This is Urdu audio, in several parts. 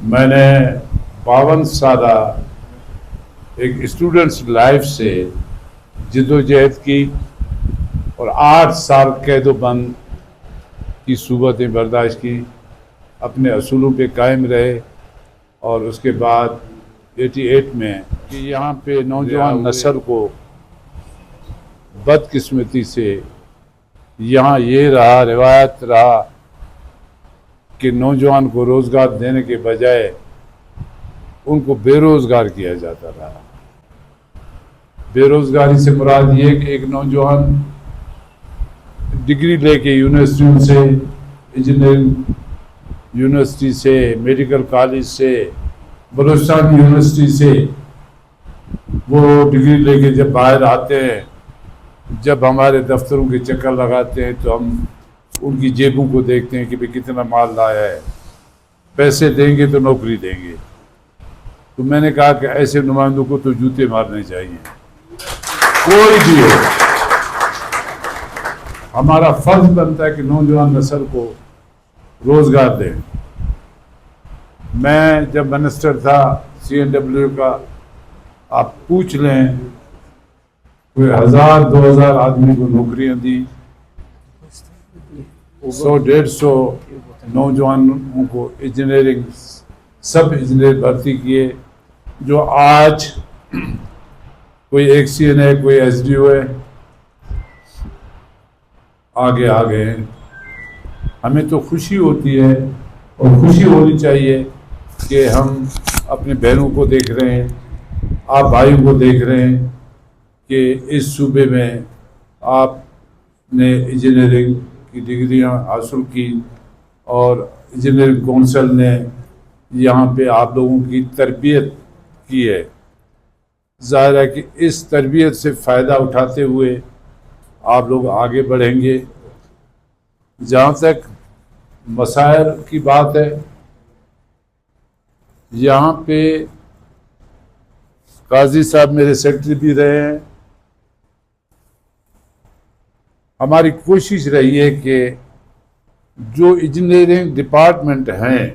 میں نے 52 سالہ ایک اسٹوڈنٹس لائف سے جدوجہد کی اور 8 سال قید و بند کی صورتیں برداشت کی، اپنے اصولوں پہ قائم رہے، اور اس کے بعد 88 میں کہ یہاں پہ نوجوان نسل کو بدقسمتی سے یہاں یہ رہا، روایت رہا کہ نوجوان کو روزگار دینے کے بجائے ان کو بے روزگار کیا جاتا رہا۔ بے روزگاری سے مراد یہ کہ ایک نوجوان ڈگری لے کے یونیورسٹیوں سے، انجینئرنگ یونیورسٹی سے، میڈیکل کالج سے، بلوچستان یونیورسٹی سے وہ ڈگری لے کے جب باہر آتے ہیں، جب ہمارے دفتروں کے چکر لگاتے ہیں تو ہم ان کی جیبوں کو دیکھتے ہیں کہ بھی کتنا مال لایا ہے، پیسے دیں گے تو نوکری دیں گے۔ تو میں نے کہا کہ ایسے نمائندوں کو تو جوتے مارنے چاہیے، کوئی بھی ہو۔ ہمارا فرض بنتا ہے کہ نوجوان نسل کو روزگار دیں۔ میں جب منسٹر تھا CNW کا، آپ پوچھ لیں، کوئی 1000-2000 آدمی کو نوکریاں دی، 100-150 نوجوانوں کو انجینئرنگ سب انجینئر بھرتی کیے، جو آج کوئی ایک CN ہے، کوئی SDO ہے، آگے آگے ہیں۔ ہمیں تو خوشی ہوتی ہے اور خوشی ہونی چاہیے کہ ہم اپنے بہنوں کو دیکھ رہے ہیں، آپ بھائیوں کو دیکھ رہے ہیں کہ اس صوبے میں آپ نے انجینئرنگ کی ڈگریاں حاصل کی اور انجینئرنگ کونسل نے یہاں پہ آپ لوگوں کی تربیت کی ہے۔ ظاہر ہے کہ اس تربیت سے فائدہ اٹھاتے ہوئے آپ لوگ آگے بڑھیں گے۔ جہاں تک مسائل کی بات ہے، یہاں پہ قاضی صاحب میرے سیکرٹری بھی رہے ہیں۔ ہماری کوشش رہی ہے کہ جو انجینئرنگ ڈپارٹمنٹ ہیں،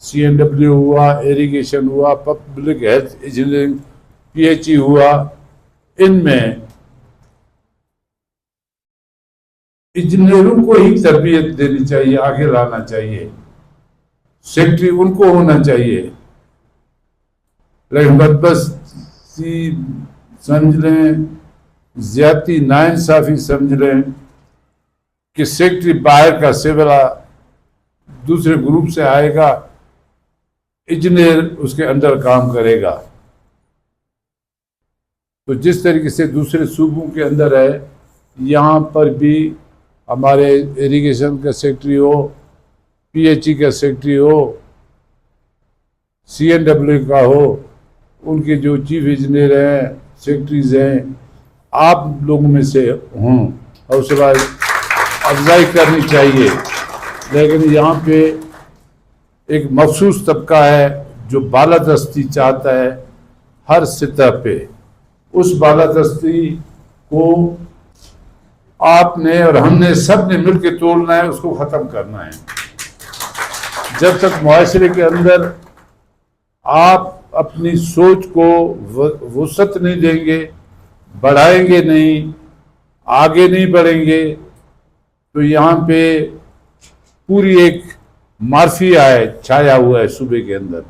CNW ہوا، ایریگیشن ہوا، پبلک ہیلتھ انجینئرنگ، PHE ہوا، ان میں انجینئروں کو ہی تربیت دینی چاہیے، آگے لانا چاہیے، سیکرٹری ان کو ہونا چاہیے۔ لیکن بدبختی سمجھ لیں، زیادتی ناانصافی سمجھ لیں کہ سیکرٹری باہر کا سول دوسرے گروپ سے آئے گا، انجینئر اس کے اندر کام کرے گا۔ تو جس طریقے سے دوسرے صوبوں کے اندر ہے، یہاں پر بھی ہمارے ایریگیشن کا سیکرٹری ہو، PHE کا سیکرٹری ہو، CNW کا ہو، ان کے جو چیف انجینئر ہیں، سیکرٹریز ہیں، آپ لوگوں میں سے ہوں، حوصلہ افزائی کرنی چاہیے۔ لیکن یہاں پہ ایک مخصوص طبقہ ہے جو بالادستی چاہتا ہے ہر سطح پہ۔ اس بالادستی کو آپ نے اور ہم نے سب نے مل کے توڑنا ہے، اس کو ختم کرنا ہے۔ جب تک معاشرے کے اندر آپ اپنی سوچ کو وسعت نہیں دیں گے، بڑھائیں گے نہیں، آگے نہیں بڑھیں گے، تو یہاں پہ پوری ایک مافیا ہے چھایا ہوا ہے صوبے کے اندر۔